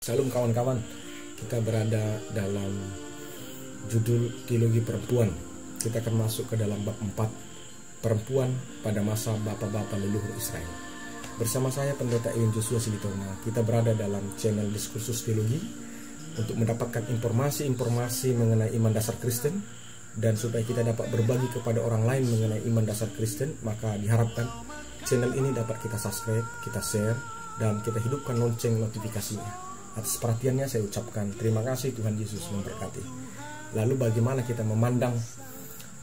Salam kawan-kawan, kita berada dalam judul teologi perempuan. Kita akan masuk ke dalam bab 4, perempuan pada masa bapak-bapak leluhur Israel. Bersama saya Pendeta Iwan Joshua Silitonga. Kita berada dalam channel Diskursus Teologi untuk mendapatkan informasi-informasi mengenai iman dasar Kristen, dan supaya kita dapat berbagi kepada orang lain mengenai iman dasar Kristen, maka diharapkan channel ini dapat kita subscribe, kita share, dan kita hidupkan lonceng notifikasinya. Atas perhatiannya saya ucapkan terima kasih. Tuhan Yesus memberkati. Lalu bagaimana kita memandang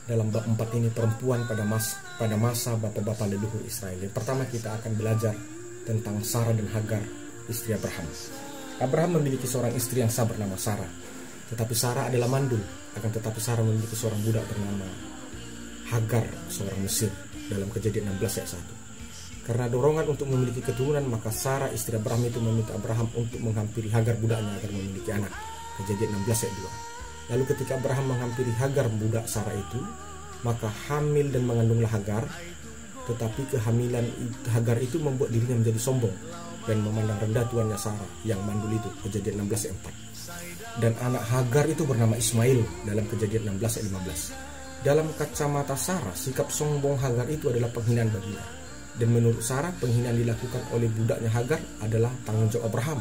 dalam bab 4 ini perempuan pada masa bapak-bapak leluhur Israel? Yang pertama kita akan belajar tentang Sarah dan Hagar, istri Abraham. Abraham memiliki seorang istri yang sah bernama Sarah. Tetapi Sarah adalah mandul. Akan tetapi Sarah memiliki seorang budak bernama Hagar, seorang Mesir, dalam Kejadian 16 ayat 1. Karena dorongan untuk memiliki keturunan, maka Sarah istri Abraham itu meminta Abraham untuk menghampiri Hagar budaknya agar memiliki anak. Kejadian 16 ayat 2. Lalu ketika Abraham menghampiri Hagar budak Sarah itu, maka hamil dan mengandunglah Hagar. Tetapi kehamilan Hagar itu membuat dirinya menjadi sombong dan memandang rendah tuannya Sarah yang mandul itu. Kejadian 16 ayat 4. Dan anak Hagar itu bernama Ismail dalam Kejadian 16 ayat 15. Dalam kacamata Sarah, sikap sombong Hagar itu adalah penghinaan baginya. Dan menurut Sarah, penghinaan dilakukan oleh budaknya Hagar adalah tanggung jawab Abraham.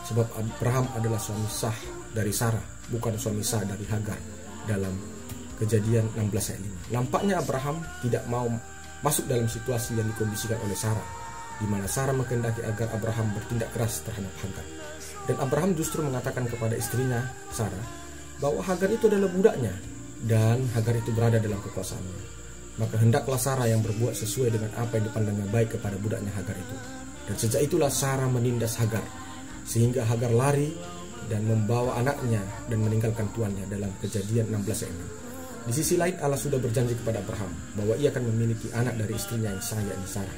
Sebab Abraham adalah suami sah dari Sarah, bukan suami sah dari Hagar, dalam Kejadian 16 ayat 5. Nampaknya Abraham tidak mau masuk dalam situasi yang dikondisikan oleh Sarah, di mana Sarah menghendaki agar Abraham bertindak keras terhadap Hagar. Dan Abraham justru mengatakan kepada istrinya, Sarah, bahwa Hagar itu adalah budaknya, dan Hagar itu berada dalam kekuasaannya. Maka hendaklah Sarah yang berbuat sesuai dengan apa yang dipandangnya baik kepada budaknya Hagar itu. Dan sejak itulah Sarah menindas Hagar, sehingga Hagar lari dan membawa anaknya dan meninggalkan tuannya, dalam Kejadian 16 ayat 6. Di sisi lain, Allah sudah berjanji kepada Abraham bahwa ia akan memiliki anak dari istrinya yang sah, yakni Sarah.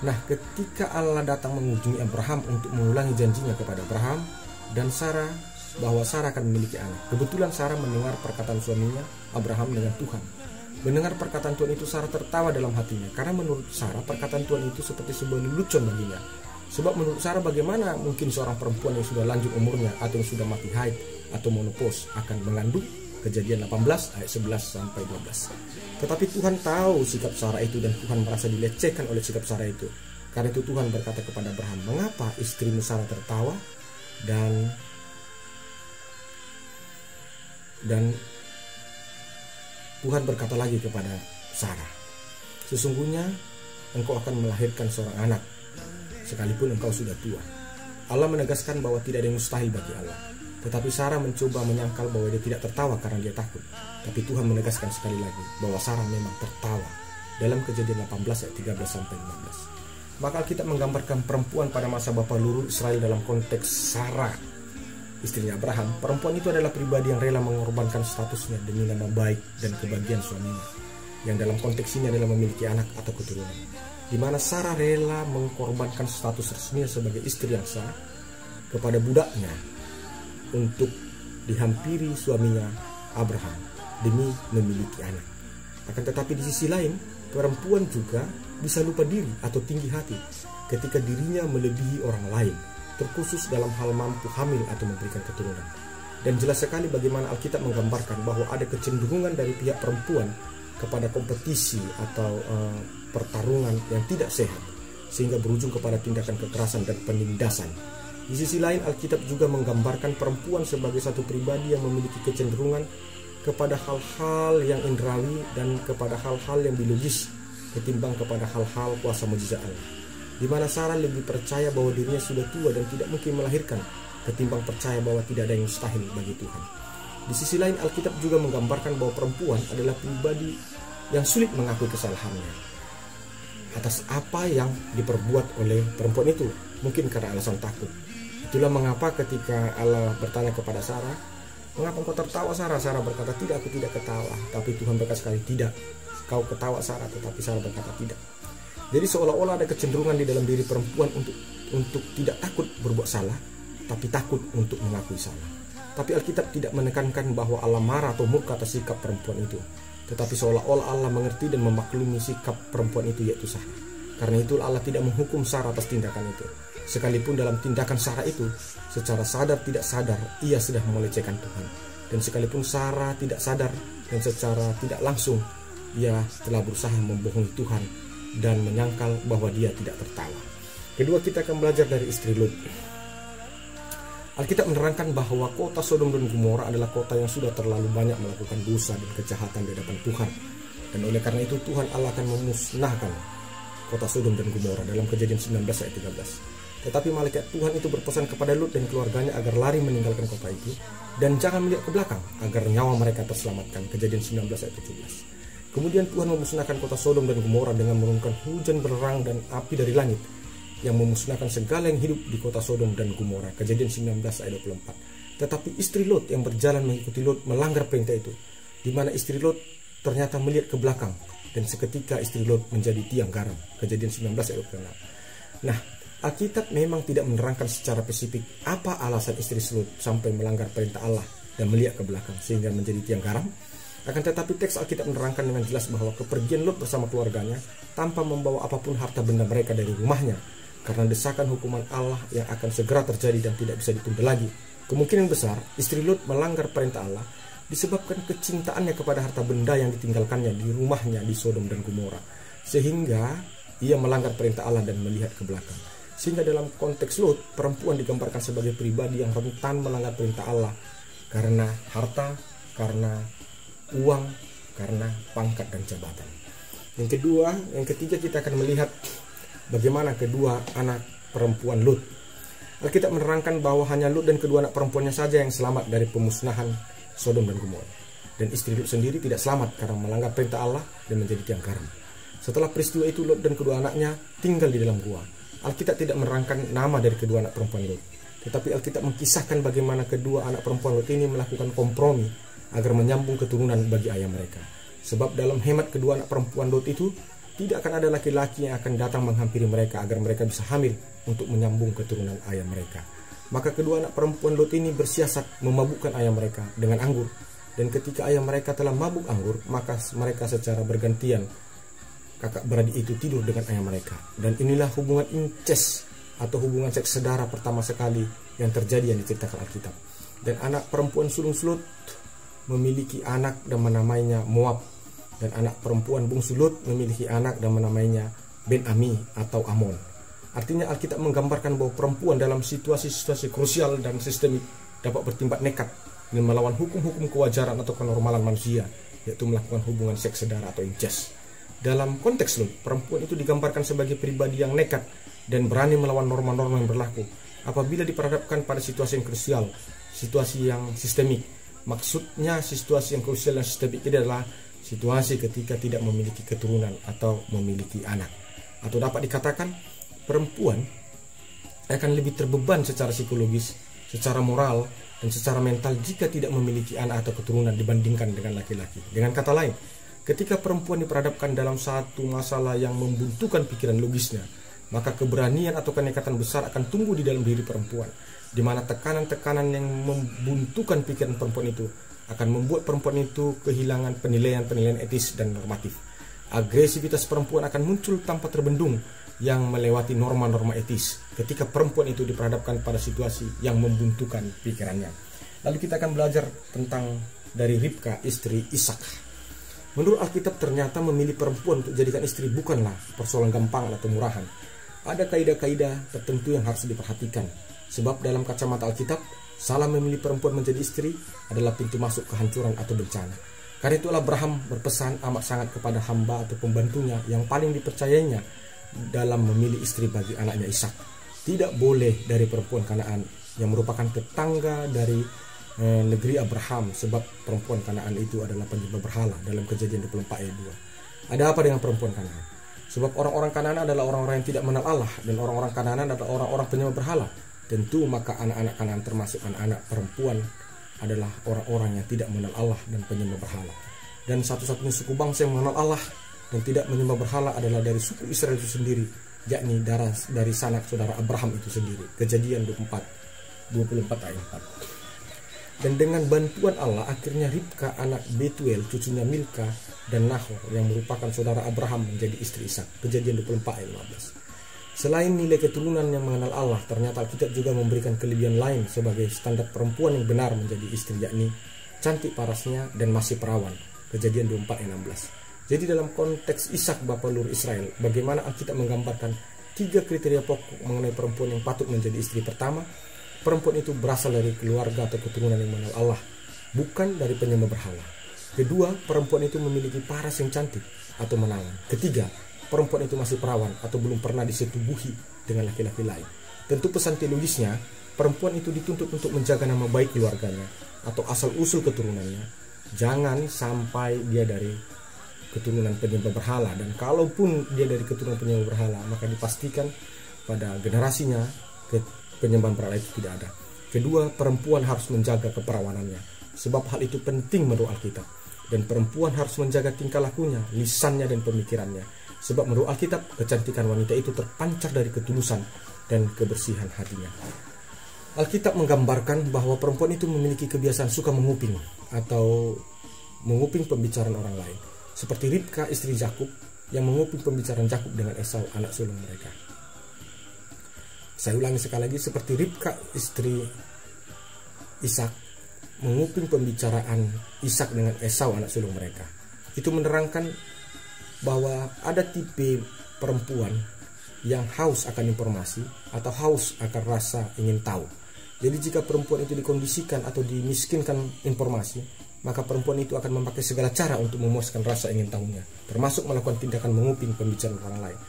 Nah, ketika Allah datang mengunjungi Abraham untuk mengulangi janjinya kepada Abraham dan Sarah bahwa Sarah akan memiliki anak, kebetulan Sarah mendengar perkataan suaminya Abraham dengan Tuhan. Mendengar perkataan Tuhan itu, Sarah tertawa dalam hatinya, karena menurut Sarah perkataan Tuhan itu seperti sebuah lelucon baginya. Sebab menurut Sarah, bagaimana mungkin seorang perempuan yang sudah lanjut umurnya atau yang sudah mati haid atau menopause akan mengandung? Kejadian 18 ayat 11 sampai 12. Tetapi Tuhan tahu sikap Sarah itu, dan Tuhan merasa dilecehkan oleh sikap Sarah itu. Karena itu Tuhan berkata kepada Abraham, mengapa istrimu Sarah tertawa? Dan Tuhan berkata lagi kepada Sarah, sesungguhnya engkau akan melahirkan seorang anak, sekalipun engkau sudah tua. Allah menegaskan bahwa tidak ada yang mustahil bagi Allah. Tetapi Sarah mencoba menyangkal bahwa dia tidak tertawa karena dia takut. Tapi Tuhan menegaskan sekali lagi bahwa Sarah memang tertawa, dalam Kejadian 18 ayat 13 sampai 15. Maka kita menggambarkan perempuan pada masa bapak leluhur Israel dalam konteks Sarah, istrinya Abraham. Perempuan itu adalah pribadi yang rela mengorbankan statusnya demi nama baik dan kebahagiaan suaminya, yang dalam konteks ini adalah memiliki anak atau keturunan. Di mana Sarah rela mengorbankan status resminya sebagai istri yang sah kepada budaknya untuk dihampiri suaminya Abraham demi memiliki anak. Akan tetapi di sisi lain, perempuan juga bisa lupa diri atau tinggi hati ketika dirinya melebihi orang lain, terkhusus dalam hal mampu hamil atau memberikan keturunan. Dan jelas sekali bagaimana Alkitab menggambarkan bahwa ada kecenderungan dari pihak perempuan kepada kompetisi atau pertarungan yang tidak sehat, sehingga berujung kepada tindakan kekerasan dan penindasan. Di sisi lain, Alkitab juga menggambarkan perempuan sebagai satu pribadi yang memiliki kecenderungan kepada hal-hal yang indrawi dan kepada hal-hal yang biologis ketimbang kepada hal-hal kuasa mujizat Allah. Di mana Sarah lebih percaya bahwa dirinya sudah tua dan tidak mungkin melahirkan, ketimbang percaya bahwa tidak ada yang mustahil bagi Tuhan. Di sisi lain, Alkitab juga menggambarkan bahwa perempuan adalah pribadi yang sulit mengakui kesalahannya atas apa yang diperbuat oleh perempuan itu, mungkin karena alasan takut. Itulah mengapa ketika Allah bertanya kepada Sarah, mengapa engkau tertawa Sarah? Sarah berkata, tidak, aku tidak ketawa. Tapi Tuhan berkata sekali, tidak, kau ketawa Sarah. Tetapi Sarah berkata, tidak. Jadi seolah-olah ada kecenderungan di dalam diri perempuan untuk tidak takut berbuat salah, tapi takut untuk mengakui salah. Tapi Alkitab tidak menekankan bahwa Allah marah atau murka atas sikap perempuan itu. Tetapi seolah-olah Allah mengerti dan memaklumi sikap perempuan itu, yaitu Sarah. Karena itu Allah tidak menghukum Sarah atas tindakan itu. Sekalipun dalam tindakan Sarah itu, secara sadar tidak sadar, ia sudah melecehkan Tuhan. Dan sekalipun Sarah tidak sadar dan secara tidak langsung, ia telah berusaha membohongi Tuhan dan menyangkal bahwa dia tidak tertawa. Kedua, kita akan belajar dari istri Lot. Alkitab menerangkan bahwa kota Sodom dan Gomora adalah kota yang sudah terlalu banyak melakukan dosa dan kejahatan di hadapan Tuhan. Dan oleh karena itu Tuhan Allah akan memusnahkan kota Sodom dan Gomora dalam Kejadian 19 ayat 13. Tetapi malaikat Tuhan itu berpesan kepada Lot dan keluarganya agar lari meninggalkan kota itu dan jangan melihat ke belakang agar nyawa mereka terselamatkan. Kejadian 19 ayat 17. Kemudian Tuhan memusnahkan kota Sodom dan Gomora dengan menurunkan hujan berang dan api dari langit yang memusnahkan segala yang hidup di kota Sodom dan Gomora. Kejadian 19 ayat 24. Tetapi istri Lot yang berjalan mengikuti Lot melanggar perintah itu, di mana istri Lot ternyata melihat ke belakang dan seketika istri Lot menjadi tiang garam. Kejadian 19 ayat 26. Nah, Alkitab memang tidak menerangkan secara spesifik apa alasan istri Lot sampai melanggar perintah Allah dan melihat ke belakang sehingga menjadi tiang garam. Akan tetapi teks Alkitab menerangkan dengan jelas bahwa kepergian Lot bersama keluarganya tanpa membawa apapun harta benda mereka dari rumahnya karena desakan hukuman Allah yang akan segera terjadi dan tidak bisa ditunda lagi. Kemungkinan besar istri Lot melanggar perintah Allah disebabkan kecintaannya kepada harta benda yang ditinggalkannya di rumahnya di Sodom dan Gomora, sehingga ia melanggar perintah Allah dan melihat ke belakang. Sehingga dalam konteks Lot, perempuan digambarkan sebagai pribadi yang rentan melanggar perintah Allah karena harta, karena uang, karena pangkat dan jabatan. Yang ketiga kita akan melihat bagaimana kedua anak perempuan Lot. Alkitab menerangkan bahwa hanya Lot dan kedua anak perempuannya saja yang selamat dari pemusnahan Sodom dan Gomora. Dan istri Lot sendiri tidak selamat karena melanggar perintah Allah dan menjadi tiang garam. Setelah peristiwa itu Lot dan kedua anaknya tinggal di dalam gua. Alkitab tidak menerangkan nama dari kedua anak perempuan Lot, tetapi Alkitab mengkisahkan bagaimana kedua anak perempuan Lot ini melakukan kompromi agar menyambung keturunan bagi ayah mereka. Sebab dalam hemat kedua anak perempuan Lot itu, tidak akan ada laki-laki yang akan datang menghampiri mereka agar mereka bisa hamil untuk menyambung keturunan ayah mereka. Maka kedua anak perempuan Lot ini bersiasat memabukkan ayah mereka dengan anggur. Dan ketika ayah mereka telah mabuk anggur, maka mereka secara bergantian kakak beradik itu tidur dengan ayah mereka. Dan inilah hubungan incest atau hubungan seks saudara pertama sekali yang terjadi yang diceritakan Alkitab. Dan anak perempuan sulung Lot memiliki anak dan menamainya Moab. Dan anak perempuan bungsu Lot memiliki anak dan menamainya Ben-Ami atau Amon. Artinya Alkitab menggambarkan bahwa perempuan dalam situasi-situasi krusial dan sistemik dapat bertindak nekat dan melawan hukum-hukum kewajaran atau kenormalan manusia, yaitu melakukan hubungan seks saudara atau incest. Dalam konteks Lot, perempuan itu digambarkan sebagai pribadi yang nekat dan berani melawan norma-norma yang berlaku apabila diperhadapkan pada situasi yang krusial, situasi yang sistemik. Maksudnya situasi yang krusial dan sistemik ini adalah situasi ketika tidak memiliki keturunan atau memiliki anak. Atau dapat dikatakan perempuan akan lebih terbeban secara psikologis, secara moral, dan secara mental jika tidak memiliki anak atau keturunan dibandingkan dengan laki-laki. Dengan kata lain, ketika perempuan diperhadapkan dalam satu masalah yang membuntukan pikiran logisnya, maka keberanian atau kenekatan besar akan tumbuh di dalam diri perempuan, di mana tekanan-tekanan yang membuntukan pikiran perempuan itu akan membuat perempuan itu kehilangan penilaian-penilaian etis dan normatif. Agresivitas perempuan akan muncul tanpa terbendung yang melewati norma-norma etis ketika perempuan itu diperhadapkan pada situasi yang membuntukan pikirannya. Lalu kita akan belajar tentang dari Ribka, istri Ishak. Menurut Alkitab ternyata memilih perempuan untuk jadikan istri bukanlah persoalan gampang atau murahan. Ada kaidah-kaidah tertentu yang harus diperhatikan. Sebab dalam kacamata Alkitab, salah memilih perempuan menjadi istri adalah pintu masuk kehancuran atau bencana. Karena itulah Abraham berpesan amat sangat kepada hamba atau pembantunya yang paling dipercayainya dalam memilih istri bagi anaknya Ishak. Tidak boleh dari perempuan Kanaan yang merupakan tetangga dari negeri Abraham, sebab perempuan Kanaan itu adalah penyembah berhala dalam Kejadian 24 ayat 2. Ada apa dengan perempuan Kanaan? Sebab orang-orang Kanaan adalah orang-orang yang tidak mengenal Allah, dan orang-orang Kanaan adalah orang-orang penyembah berhala. Tentu maka anak-anak Kanaan termasuk anak-anak perempuan adalah orang-orang yang tidak mengenal Allah dan penyembah berhala. Dan satu-satunya suku bangsa yang mengenal Allah dan tidak menyembah berhala adalah dari suku Israel itu sendiri, yakni dari sanak saudara Abraham itu sendiri. Kejadian 24 ayat 4. Dan dengan bantuan Allah akhirnya Ribka anak Betuel cucunya Milka dan Nahor yang merupakan saudara Abraham menjadi istri Ishak. Kejadian 24 ayat 15. Selain nilai keturunan yang mengenal Allah, ternyata Alkitab juga memberikan kelebihan lain sebagai standar perempuan yang benar menjadi istri, yakni cantik parasnya dan masih perawan. Kejadian 24 ayat 16. Jadi dalam konteks Ishak bapa leluhur Israel, bagaimana Alkitab menggambarkan 3 kriteria pokok mengenai perempuan yang patut menjadi istri. Pertama, perempuan itu berasal dari keluarga atau keturunan yang mengenal Allah, bukan dari penyembah berhala. Kedua, perempuan itu memiliki paras yang cantik atau menawan. Ketiga, perempuan itu masih perawan atau belum pernah disetubuhi dengan laki-laki lain. Tentu pesan teologisnya, perempuan itu dituntut untuk menjaga nama baik keluarganya atau asal-usul keturunannya. Jangan sampai dia dari keturunan penyembah berhala, dan kalaupun dia dari keturunan penyembah berhala, maka dipastikan pada generasinya penyembahan berhala itu tidak ada. Kedua, perempuan harus menjaga keperawanannya, sebab hal itu penting menurut Alkitab. Dan perempuan harus menjaga tingkah lakunya, lisannya dan pemikirannya, sebab menurut Alkitab kecantikan wanita itu terpancar dari ketulusan dan kebersihan hatinya. Alkitab menggambarkan bahwa perempuan itu memiliki kebiasaan suka menguping atau menguping pembicaraan orang lain, seperti Ribka istri Yakub yang menguping pembicaraan Yakub dengan Esau anak sulung mereka. Saya ulangi sekali lagi, seperti Ribka istri Ishak menguping pembicaraan Ishak dengan Esau anak sulung mereka. Itu menerangkan bahwa ada tipe perempuan yang haus akan informasi atau haus akan rasa ingin tahu. Jadi jika perempuan itu dikondisikan atau dimiskinkan informasi, maka perempuan itu akan memakai segala cara untuk memuaskan rasa ingin tahunya, termasuk melakukan tindakan menguping pembicaraan orang lain.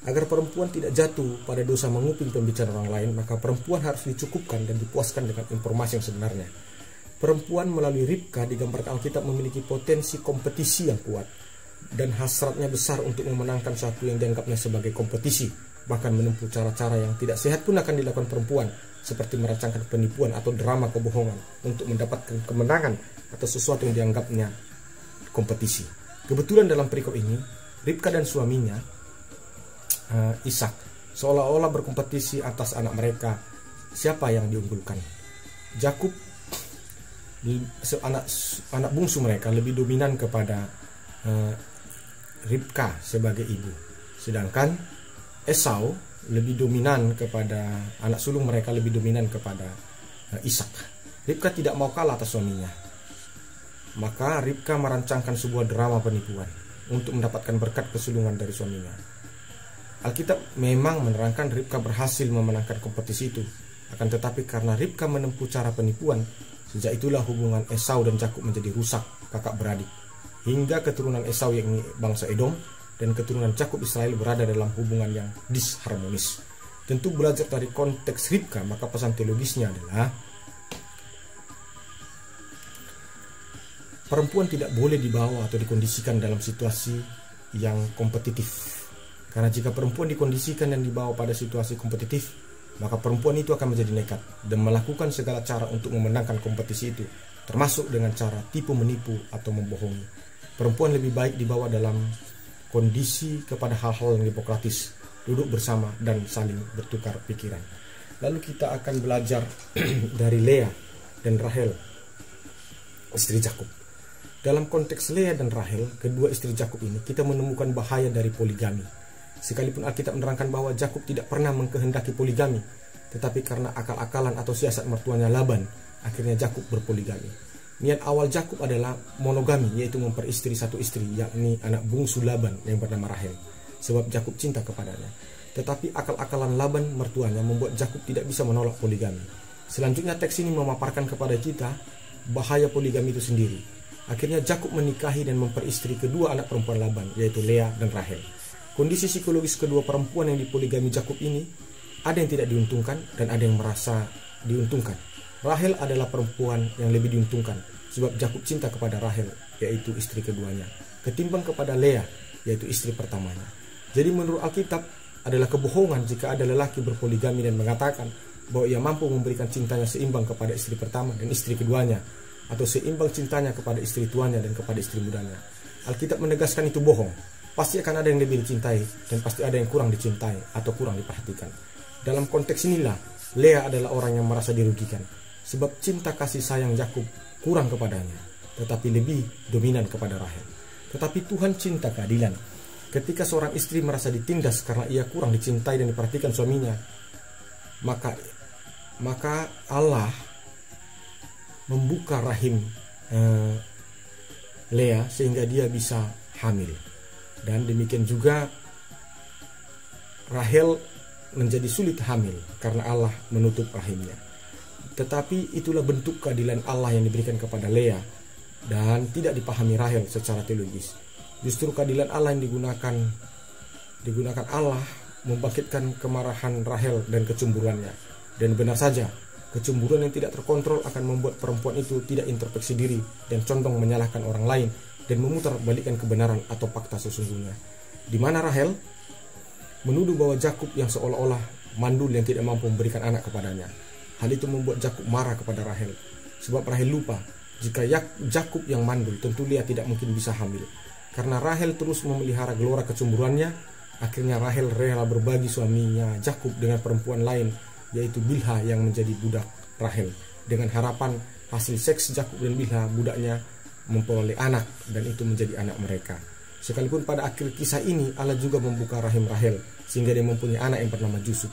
Agar perempuan tidak jatuh pada dosa menguping pembicaraan orang lain, maka perempuan harus dicukupkan dan dipuaskan dengan informasi yang sebenarnya. Perempuan melalui Ribka digambarkan Alkitab memiliki potensi kompetisi yang kuat dan hasratnya besar untuk memenangkan sesuatu yang dianggapnya sebagai kompetisi, bahkan menempuh cara-cara yang tidak sehat pun akan dilakukan perempuan, seperti merancangkan penipuan atau drama kebohongan untuk mendapatkan kemenangan atau sesuatu yang dianggapnya kompetisi. Kebetulan dalam perikop ini, Ribka dan suaminya Ishak seolah-olah berkompetisi atas anak mereka, siapa yang diunggulkan. Yakub, anak bungsu mereka, lebih dominan kepada Ribka sebagai ibu, sedangkan Esau lebih dominan kepada anak sulung mereka, lebih dominan kepada Ishak. Ribka tidak mau kalah atas suaminya, maka Ribka merancangkan sebuah drama penipuan untuk mendapatkan berkat kesulungan dari suaminya. Alkitab memang menerangkan Ribka berhasil memenangkan kompetisi itu, akan tetapi karena Ribka menempuh cara penipuan, sejak itulah hubungan Esau dan Yakub menjadi rusak kakak beradik, hingga keturunan Esau yakni bangsa Edom dan keturunan Yakub Israel berada dalam hubungan yang disharmonis. Tentu belajar dari konteks Ribka, maka pesan teologisnya adalah perempuan tidak boleh dibawa atau dikondisikan dalam situasi yang kompetitif. Karena jika perempuan dikondisikan dan dibawa pada situasi kompetitif, maka perempuan itu akan menjadi nekat dan melakukan segala cara untuk memenangkan kompetisi itu, termasuk dengan cara tipu menipu atau membohongi. Perempuan lebih baik dibawa dalam kondisi kepada hal-hal yang demokratis, duduk bersama dan saling bertukar pikiran. Lalu kita akan belajar dari Lea dan Rahel, istri Yakub. Dalam konteks Lea dan Rahel, kedua istri Yakub ini, kita menemukan bahaya dari poligami. Sekalipun Alkitab menerangkan bahwa Yakub tidak pernah mengkehendaki poligami, tetapi karena akal-akalan atau siasat mertuanya Laban, akhirnya Yakub berpoligami. Niat awal Yakub adalah monogami, yaitu memperistri satu istri, yakni anak bungsu Laban yang bernama Rahel, sebab Yakub cinta kepadanya. Tetapi akal-akalan Laban mertuanya membuat Yakub tidak bisa menolak poligami. Selanjutnya teks ini memaparkan kepada kita bahaya poligami itu sendiri. Akhirnya Yakub menikahi dan memperistri kedua anak perempuan Laban, yaitu Lea dan Rahel. Kondisi psikologis kedua perempuan yang dipoligami Yakub ini, ada yang tidak diuntungkan dan ada yang merasa diuntungkan. Rahel adalah perempuan yang lebih diuntungkan, sebab Yakub cinta kepada Rahel, yaitu istri keduanya, ketimbang kepada Lea, yaitu istri pertamanya. Jadi menurut Alkitab adalah kebohongan jika ada lelaki berpoligami dan mengatakan bahwa ia mampu memberikan cintanya seimbang kepada istri pertama dan istri keduanya, atau seimbang cintanya kepada istri tuanya dan kepada istri mudanya. Alkitab menegaskan itu bohong. Pasti akan ada yang lebih dicintai dan pasti ada yang kurang dicintai atau kurang diperhatikan. Dalam konteks inilah, Lea adalah orang yang merasa dirugikan, sebab cinta kasih sayang Yakub kurang kepadanya, tetapi lebih dominan kepada Rahel. Tetapi Tuhan cinta keadilan. Ketika seorang istri merasa ditindas karena ia kurang dicintai dan diperhatikan suaminya, maka Allah membuka rahim Lea sehingga dia bisa hamil. Dan demikian juga Rahel menjadi sulit hamil karena Allah menutup rahimnya. Tetapi itulah bentuk keadilan Allah yang diberikan kepada Lea dan tidak dipahami Rahel secara teologis. Justru keadilan Allah yang digunakan Allah membangkitkan kemarahan Rahel dan kecemburuannya. Dan benar saja, kecemburuan yang tidak terkontrol akan membuat perempuan itu tidak introspeksi diri dan condong menyalahkan orang lain dan memutarbalikkan kebenaran atau fakta sesungguhnya. Di mana Rahel menuduh bahwa Yakub yang seolah-olah mandul yang tidak mampu memberikan anak kepadanya. Hal itu membuat Yakub marah kepada Rahel, sebab Rahel lupa jika Yakub yang mandul, tentu Lea tidak mungkin bisa hamil. Karena Rahel terus memelihara gelora kecemburuannya, akhirnya Rahel rela berbagi suaminya Yakub dengan perempuan lain, yaitu Bilha yang menjadi budak Rahel, dengan harapan hasil seks Yakub dan Bilha budaknya memperoleh anak dan itu menjadi anak mereka. Sekalipun pada akhir kisah ini Allah juga membuka rahim Rahel sehingga dia mempunyai anak yang bernama Yusuf.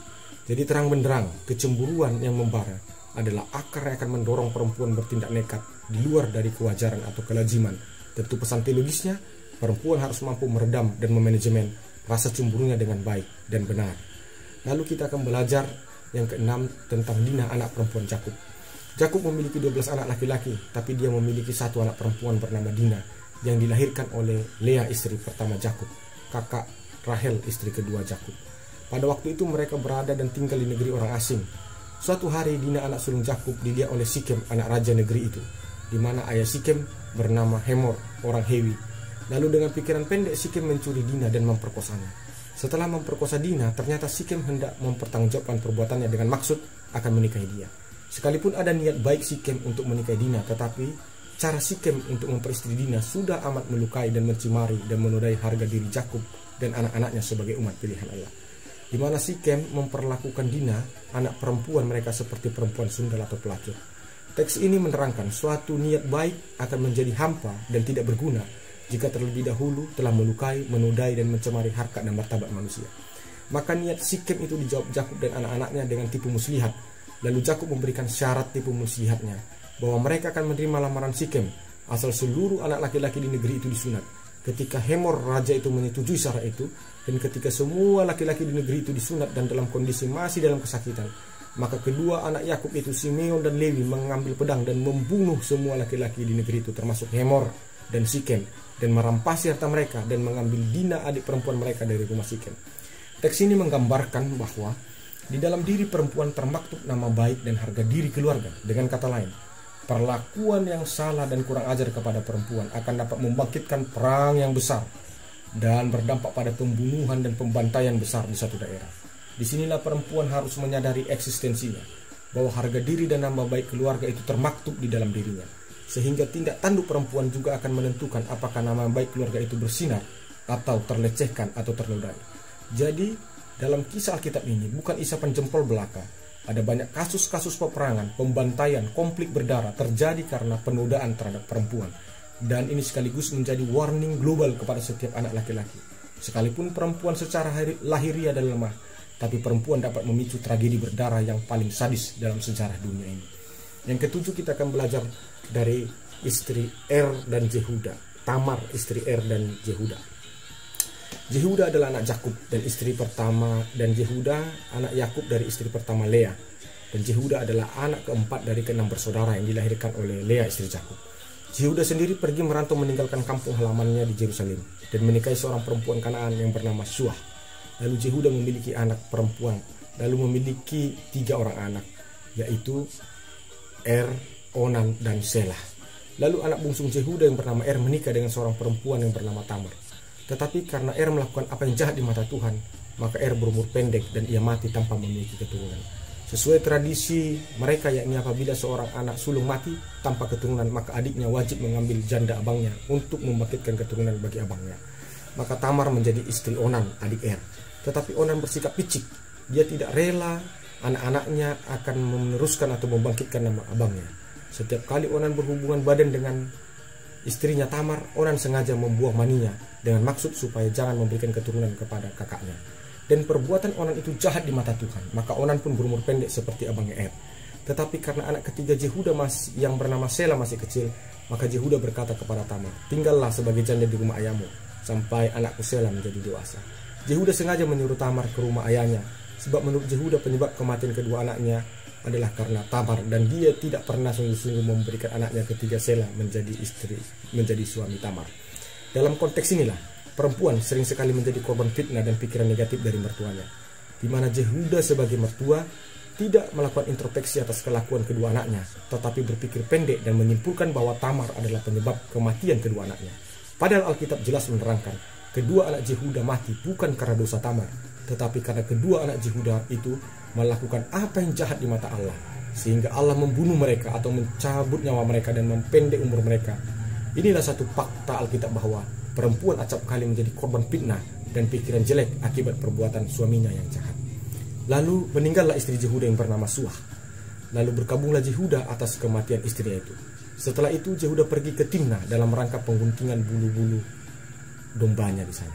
Jadi terang benderang kecemburuan yang membara adalah akar yang akan mendorong perempuan bertindak nekat di luar dari kewajaran atau kelaziman. Tentu pesan teologisnya, perempuan harus mampu meredam dan memanajemen rasa cemburunya dengan baik dan benar. Lalu kita akan belajar yang keenam tentang Dina, anak perempuan Yakub. Yakub memiliki 12 anak laki-laki, tapi dia memiliki satu anak perempuan bernama Dina yang dilahirkan oleh Lea, istri pertama Yakub, kakak Rahel, istri kedua Yakub. Pada waktu itu mereka berada dan tinggal di negeri orang asing. Suatu hari Dina, anak sulung Yakub, dilihat oleh Sikem, anak raja negeri itu, di mana ayah Sikem bernama Hemor, orang Hewi. Lalu dengan pikiran pendek Sikem mencuri Dina dan memperkosanya. Setelah memperkosa Dina, ternyata Sikem hendak mempertanggungjawabkan perbuatannya dengan maksud akan menikahi dia. Sekalipun ada niat baik Sikem untuk menikahi Dina, tetapi cara Sikem untuk memperistri Dina sudah amat melukai dan mencemari dan menodai harga diri Yakub dan anak-anaknya sebagai umat pilihan Allah. Di mana Sikem memperlakukan Dina, anak perempuan mereka, seperti perempuan sundal atau pelacur. Teks ini menerangkan suatu niat baik akan menjadi hampa dan tidak berguna jika terlebih dahulu telah melukai, menodai dan mencemari harkat dan martabat manusia. Maka niat Sikem itu dijawab Yakub dan anak-anaknya dengan tipu muslihat. Lalu Yakub memberikan syarat tipu muslihatnya bahwa mereka akan menerima lamaran Sikem asal seluruh anak laki-laki di negeri itu disunat. Ketika Hemor raja itu menyetujui syarat itu, dan ketika semua laki-laki di negeri itu disunat dan dalam kondisi masih dalam kesakitan, maka kedua anak Yakub itu, Simeon dan Lewi, mengambil pedang dan membunuh semua laki-laki di negeri itu, termasuk Hemor dan Sikem, dan merampasi harta mereka dan mengambil Dina, adik perempuan mereka, dari rumah Sikem. Teks ini menggambarkan bahwa di dalam diri perempuan termaktub nama baik dan harga diri keluarga. Dengan kata lain, perlakuan yang salah dan kurang ajar kepada perempuan akan dapat membangkitkan perang yang besar dan berdampak pada pembunuhan dan pembantaian besar di satu daerah. Disinilah perempuan harus menyadari eksistensinya, bahwa harga diri dan nama baik keluarga itu termaktub di dalam dirinya, sehingga tindak tanduk perempuan juga akan menentukan apakah nama baik keluarga itu bersinar atau terlecehkan atau ternodai. Jadi dalam kisah Alkitab ini bukan isapan jempol belaka. Ada banyak kasus-kasus peperangan, pembantaian, konflik berdarah terjadi karena penodaan terhadap perempuan. Dan ini sekaligus menjadi warning global kepada setiap anak laki-laki. Sekalipun perempuan secara lahiriah dan lemah, tapi perempuan dapat memicu tragedi berdarah yang paling sadis dalam sejarah dunia ini. Yang ketujuh, kita akan belajar dari istri dan Jehuda. Tamar, istri dan Jehuda. Jehuda adalah anak Yakub dan istri pertama, dan Jehuda anak Yakub dari istri pertama Lea. Dan Jehuda adalah anak keempat dari keenam bersaudara yang dilahirkan oleh Lea, istri Yakub. Jehuda sendiri pergi merantau meninggalkan kampung halamannya di Yerusalem dan menikahi seorang perempuan Kanaan yang bernama Suah. Lalu Jehuda memiliki anak perempuan, lalu memiliki 3 orang anak, yaitu Onan dan Selah. Lalu anak bungsu Jehuda yang bernama menikah dengan seorang perempuan yang bernama Tamar. Tetapi karena melakukan apa yang jahat di mata Tuhan, maka berumur pendek dan ia mati tanpa memiliki keturunan. Sesuai tradisi mereka, yakni apabila seorang anak sulung mati tanpa keturunan, maka adiknya wajib mengambil janda abangnya untuk membangkitkan keturunan bagi abangnya. Maka Tamar menjadi istri Onan, adik Tetapi Onan bersikap picik. Dia tidak rela anak-anaknya akan meneruskan atau membangkitkan nama abangnya. Setiap kali Onan berhubungan badan dengan istrinya Tamar, Onan sengaja membuang maninya dengan maksud supaya jangan memberikan keturunan kepada kakaknya. Dan perbuatan Onan itu jahat di mata Tuhan, maka Onan pun berumur pendek seperti abangnya Tetapi karena anak ketiga Jehuda yang bernama Sela masih kecil, maka Jehuda berkata kepada Tamar, "Tinggallah sebagai janda di rumah ayahmu sampai anakku Sela menjadi dewasa." Jehuda sengaja menyuruh Tamar ke rumah ayahnya, sebab menurut Jehuda penyebab kematian kedua anaknya adalah karena Tamar, dan dia tidak pernah sungguh-sungguh memberikan anaknya ketiga Sela menjadi suami Tamar. Dalam konteks inilah, perempuan sering sekali menjadi korban fitnah dan pikiran negatif dari mertuanya, di mana Jehuda sebagai mertua tidak melakukan introspeksi atas kelakuan kedua anaknya, tetapi berpikir pendek dan menyimpulkan bahwa Tamar adalah penyebab kematian kedua anaknya. Padahal Alkitab jelas menerangkan, kedua anak Jehuda mati bukan karena dosa Tamar, tetapi karena kedua anak Jehuda itu melakukan apa yang jahat di mata Allah, sehingga Allah membunuh mereka atau mencabut nyawa mereka dan mempendek umur mereka. Inilah satu fakta Alkitab bahwa perempuan acap kali menjadi korban fitnah dan pikiran jelek akibat perbuatan suaminya yang jahat. Lalu meninggallah istri Jehuda yang bernama Suah. Lalu berkabunglah Jehuda atas kematian istrinya itu. Setelah itu Jehuda pergi ke Timnah dalam rangka pengguntingan bulu-bulu dombanya di sana.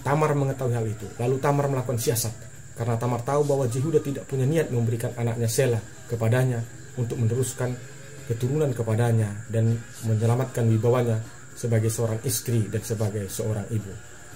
Tamar mengetahui hal itu. Lalu Tamar melakukan siasat, karena Tamar tahu bahwa Jehuda tidak punya niat memberikan anaknya Sela kepadanya untuk meneruskan keturunan kepadanya dan menyelamatkan wibawanya sebagai seorang istri dan sebagai seorang ibu.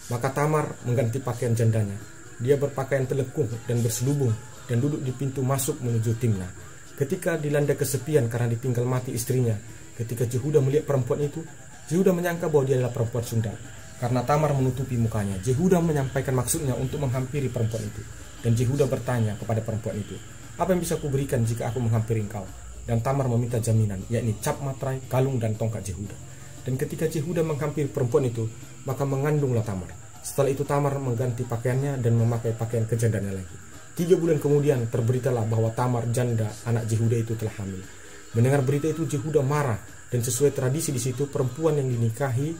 Maka Tamar mengganti pakaian jandanya. Dia berpakaian telekung dan berselubung dan duduk di pintu masuk menuju Timnah. Ketika dilanda kesepian karena ditinggal mati istrinya, ketika Jehuda melihat perempuan itu, Jehuda menyangka bahwa dia adalah perempuan Sunda. Karena Tamar menutupi mukanya, Jehuda menyampaikan maksudnya untuk menghampiri perempuan itu. Dan Jehuda bertanya kepada perempuan itu, "Apa yang bisa kuberikan jika aku menghampiri engkau?" Dan Tamar meminta jaminan, yakni cap matrai, kalung, dan tongkat Jehuda. Dan ketika Jehuda menghampiri perempuan itu, maka mengandunglah Tamar. Setelah itu Tamar mengganti pakaiannya dan memakai pakaian kejandanya lagi. 3 bulan kemudian terberitalah bahwa Tamar janda anak Jehuda itu telah hamil. Mendengar berita itu Jehuda marah, dan sesuai tradisi di situ perempuan yang dinikahi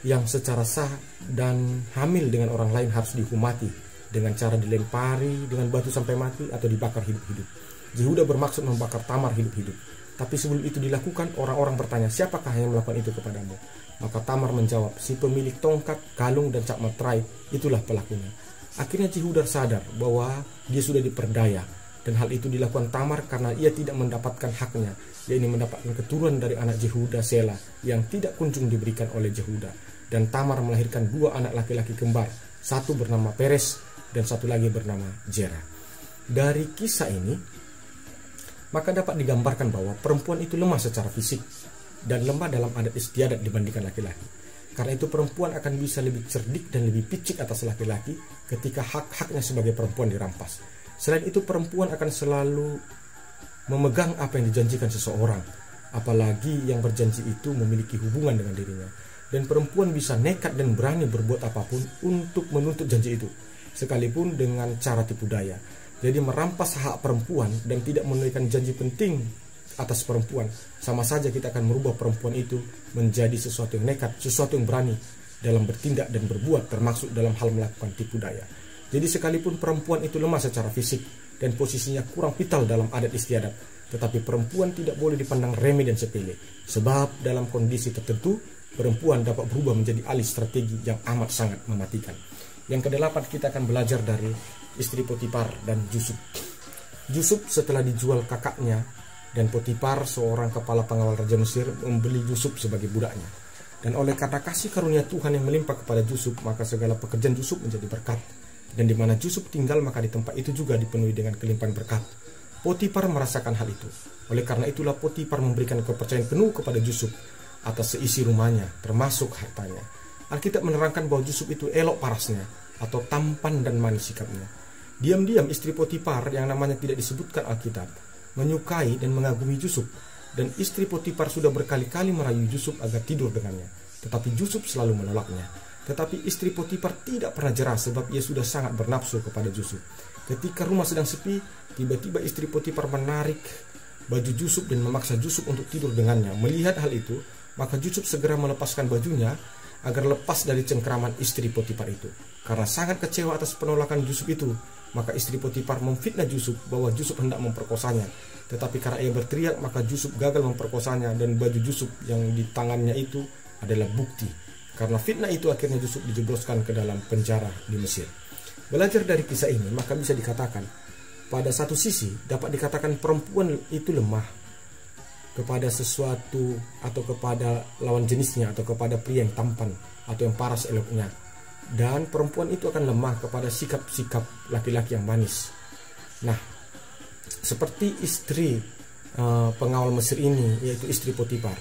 yang secara sah dan hamil dengan orang lain harus dihukum mati dengan cara dilempari dengan batu sampai mati atau dibakar hidup-hidup. Jehuda bermaksud membakar Tamar hidup-hidup. Tapi sebelum itu dilakukan, orang-orang bertanya, "Siapakah yang melakukan itu kepadamu?" Maka Tamar menjawab, "Si pemilik tongkat, kalung, dan cap matrai, itulah pelakunya." Akhirnya Jehuda sadar bahwa dia sudah diperdaya, dan hal itu dilakukan Tamar karena ia tidak mendapatkan haknya, yaitu mendapatkan keturunan dari anak Jehuda Sela yang tidak kunjung diberikan oleh Jehuda. Dan Tamar melahirkan 2 anak laki-laki kembar, satu bernama Peres dan satu lagi bernama Zerah. Dari kisah ini, maka dapat digambarkan bahwa perempuan itu lemah secara fisik dan lemah dalam adat istiadat dibandingkan laki-laki. Karena itu perempuan akan bisa lebih cerdik dan lebih picik atas laki-laki ketika hak-haknya sebagai perempuan dirampas. Selain itu perempuan akan selalu memegang apa yang dijanjikan seseorang, apalagi yang berjanji itu memiliki hubungan dengan dirinya. Dan perempuan bisa nekat dan berani berbuat apapun untuk menuntut janji itu, sekalipun dengan cara tipu daya. Jadi merampas hak perempuan dan tidak menunaikan janji penting atas perempuan, sama saja kita akan merubah perempuan itu menjadi sesuatu yang nekat, sesuatu yang berani dalam bertindak dan berbuat, termasuk dalam hal melakukan tipu daya. Jadi sekalipun perempuan itu lemah secara fisik dan posisinya kurang vital dalam adat istiadat, tetapi perempuan tidak boleh dipandang remeh dan sepele, sebab dalam kondisi tertentu perempuan dapat berubah menjadi alih strategi yang amat sangat mematikan. Yang ke-8 kita akan belajar dari istri Potifar dan Yusuf. Yusuf setelah dijual kakaknya, dan Potifar seorang kepala pengawal Raja Mesir membeli Yusuf sebagai budaknya. Dan oleh karena kasih karunia Tuhan yang melimpah kepada Yusuf, maka segala pekerjaan Yusuf menjadi berkat. Dan di mana Yusuf tinggal, maka di tempat itu juga dipenuhi dengan kelimpahan berkat. Potifar merasakan hal itu. Oleh karena itulah Potifar memberikan kepercayaan penuh kepada Yusuf atas seisi rumahnya, termasuk hartanya. Alkitab menerangkan bahwa Yusuf itu elok parasnya, atau tampan dan manis sikapnya. Diam-diam istri Potifar yang namanya tidak disebutkan Alkitab menyukai dan mengagumi Yusuf, dan istri Potifar sudah berkali-kali merayu Yusuf agar tidur dengannya, tetapi Yusuf selalu menolaknya. Tetapi istri Potifar tidak pernah jerah sebab ia sudah sangat bernafsu kepada Yusuf. Ketika rumah sedang sepi, tiba-tiba istri Potifar menarik baju Yusuf dan memaksa Yusuf untuk tidur dengannya. Melihat hal itu, maka Yusuf segera melepaskan bajunya agar lepas dari cengkraman istri Potifar itu. Karena sangat kecewa atas penolakan Yusuf itu, maka istri Potifar memfitnah Yusuf bahwa Yusuf hendak memperkosanya. Tetapi karena ia berteriak, maka Yusuf gagal memperkosanya, dan baju Yusuf yang di tangannya itu adalah bukti. Karena fitnah itu akhirnya Yusuf dijebloskan ke dalam penjara di Mesir. Belajar dari kisah ini, maka bisa dikatakan pada satu sisi dapat dikatakan perempuan itu lemah kepada sesuatu atau kepada lawan jenisnya, atau kepada pria yang tampan atau yang paras eloknya. Dan perempuan itu akan lemah kepada sikap-sikap laki-laki yang manis. Nah, seperti istri pengawal Mesir ini, yaitu istri Potifar.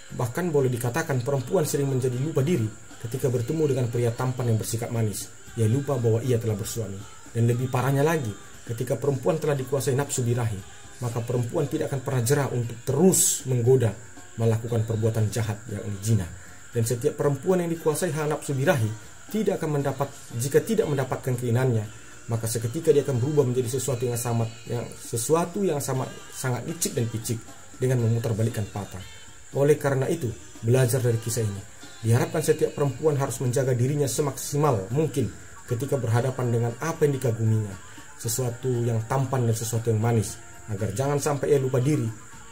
Bahkan boleh dikatakan perempuan sering menjadi lupa diri ketika bertemu dengan pria tampan yang bersikap manis. Ia lupa bahwa ia telah bersuami. Dan lebih parahnya lagi, ketika perempuan telah dikuasai nafsu birahi, maka perempuan tidak akan pernah jera untuk terus menggoda melakukan perbuatan jahat, yakni zina. Dan setiap perempuan yang dikuasai hawa nafsu birahi tidak akan jika tidak mendapatkan keinginannya, maka seketika dia akan berubah menjadi sesuatu yang sangat licik dan picik dengan memutarbalikkan patah. Oleh karena itu, belajar dari kisah ini, diharapkan setiap perempuan harus menjaga dirinya semaksimal mungkin ketika berhadapan dengan apa yang dikaguminya, sesuatu yang tampan dan sesuatu yang manis, agar jangan sampai ia lupa diri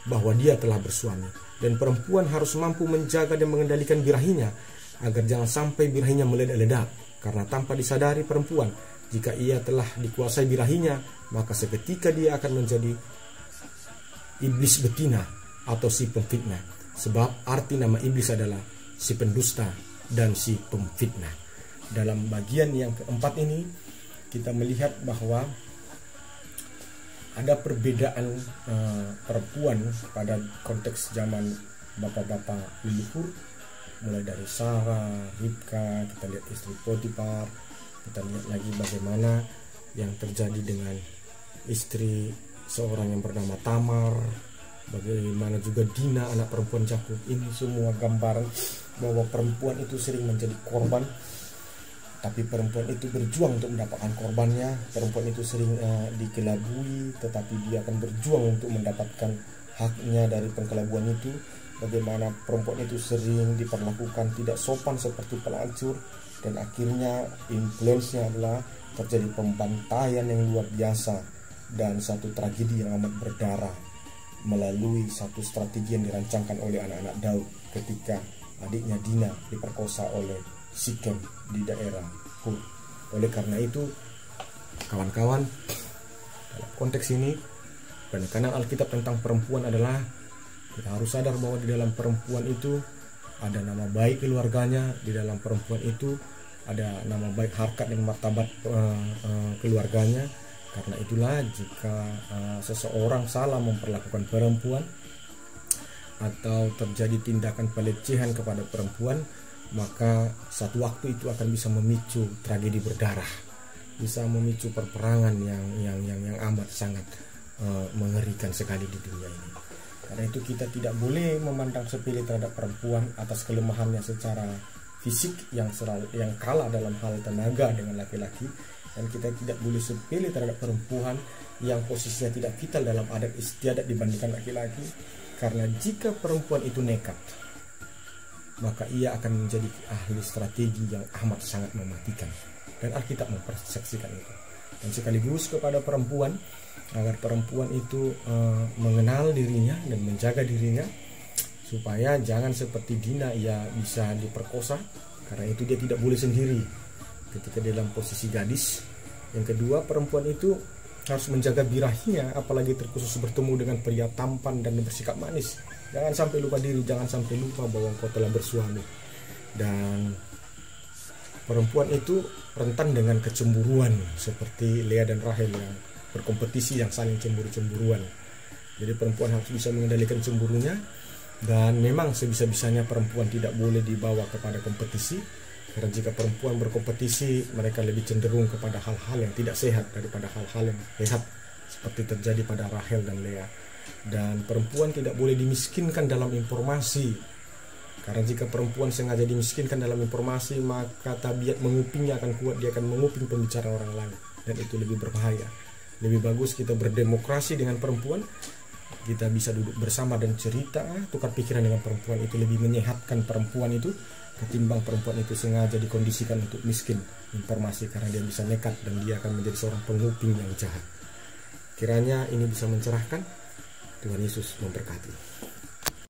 bahwa dia telah bersuami. Dan perempuan harus mampu menjaga dan mengendalikan birahinya agar jangan sampai birahinya meledak-ledak, karena tanpa disadari perempuan, jika ia telah dikuasai birahinya, maka seketika dia akan menjadi iblis betina atau si pemfitnah. Sebab arti nama iblis adalah si pendusta dan si pemfitnah. Dalam bagian yang keempat ini, kita melihat bahwa ada perbedaan perempuan pada konteks zaman bapak-bapak leluhur, mulai dari Sarah, Ribka, kita lihat istri Potifar, kita lihat lagi bagaimana yang terjadi dengan istri seorang yang bernama Tamar, bagaimana juga Dina, anak perempuan Yakub. Ini semua gambaran bahwa perempuan itu sering menjadi korban, tapi perempuan itu berjuang untuk mendapatkan korbannya. Perempuan itu sering dikelabui, tetapi dia akan berjuang untuk mendapatkan haknya dari pengkelabuan itu. Bagaimana perempuan itu sering diperlakukan tidak sopan seperti pelacur, dan akhirnya influence-nya adalah terjadi pembantaian yang luar biasa dan satu tragedi yang amat berdarah melalui satu strategi yang dirancangkan oleh anak-anak Daud ketika adiknya Dina diperkosa oleh Sikem di daerah Hur. Oleh karena itu, kawan-kawan, dalam konteks ini penekanan Alkitab tentang perempuan adalah kita harus sadar bahwa di dalam perempuan itu ada nama baik keluarganya, di dalam perempuan itu ada nama baik harkat dan martabat keluarganya. Karena itulah jika seseorang salah memperlakukan perempuan atau terjadi tindakan pelecehan kepada perempuan, maka satu waktu itu akan bisa memicu tragedi berdarah, bisa memicu perperangan yang amat sangat mengerikan sekali di dunia ini. Karena itu kita tidak boleh memandang sepele terhadap perempuan atas kelemahannya secara fisik yang kalah dalam hal tenaga dengan laki-laki, dan kita tidak boleh sepele terhadap perempuan yang posisinya tidak vital dalam adat istiadat dibandingkan laki-laki. Karena jika perempuan itu nekat, maka ia akan menjadi ahli strategi yang amat sangat mematikan, dan Alkitab mempersepsikan itu. Dan sekaligus kepada perempuan, agar perempuan itu mengenal dirinya dan menjaga dirinya, supaya jangan seperti Dina ia bisa diperkosa. Karena itu dia tidak boleh sendiri ketika dalam posisi gadis. Yang kedua, perempuan itu harus menjaga birahinya, apalagi terkhusus bertemu dengan pria tampan dan bersikap manis. Jangan sampai lupa diri, jangan sampai lupa bahwa engkau telah bersuami. Dan perempuan itu rentan dengan kecemburuan seperti Lea dan Rahel yang berkompetisi, yang saling cemburu-cemburuan. Jadi perempuan harus bisa mengendalikan cemburunya, dan memang sebisa-bisanya perempuan tidak boleh dibawa kepada kompetisi. Karena jika perempuan berkompetisi, mereka lebih cenderung kepada hal-hal yang tidak sehat daripada hal-hal yang sehat, seperti terjadi pada Rahel dan Lea. Dan perempuan tidak boleh dimiskinkan dalam informasi, karena jika perempuan sengaja dimiskinkan dalam informasi, maka tabiat mengupingnya akan kuat. Dia akan menguping pembicara orang lain, dan itu lebih berbahaya. Lebih bagus kita berdemokrasi dengan perempuan, kita bisa duduk bersama dan cerita, tukar pikiran dengan perempuan. Itu lebih menyehatkan perempuan itu, ketimbang perempuan itu sengaja dikondisikan untuk miskin informasi, karena dia bisa nekat dan dia akan menjadi seorang penguping yang jahat. Kiranya ini bisa mencerahkan Tuhan Yesus memberkati.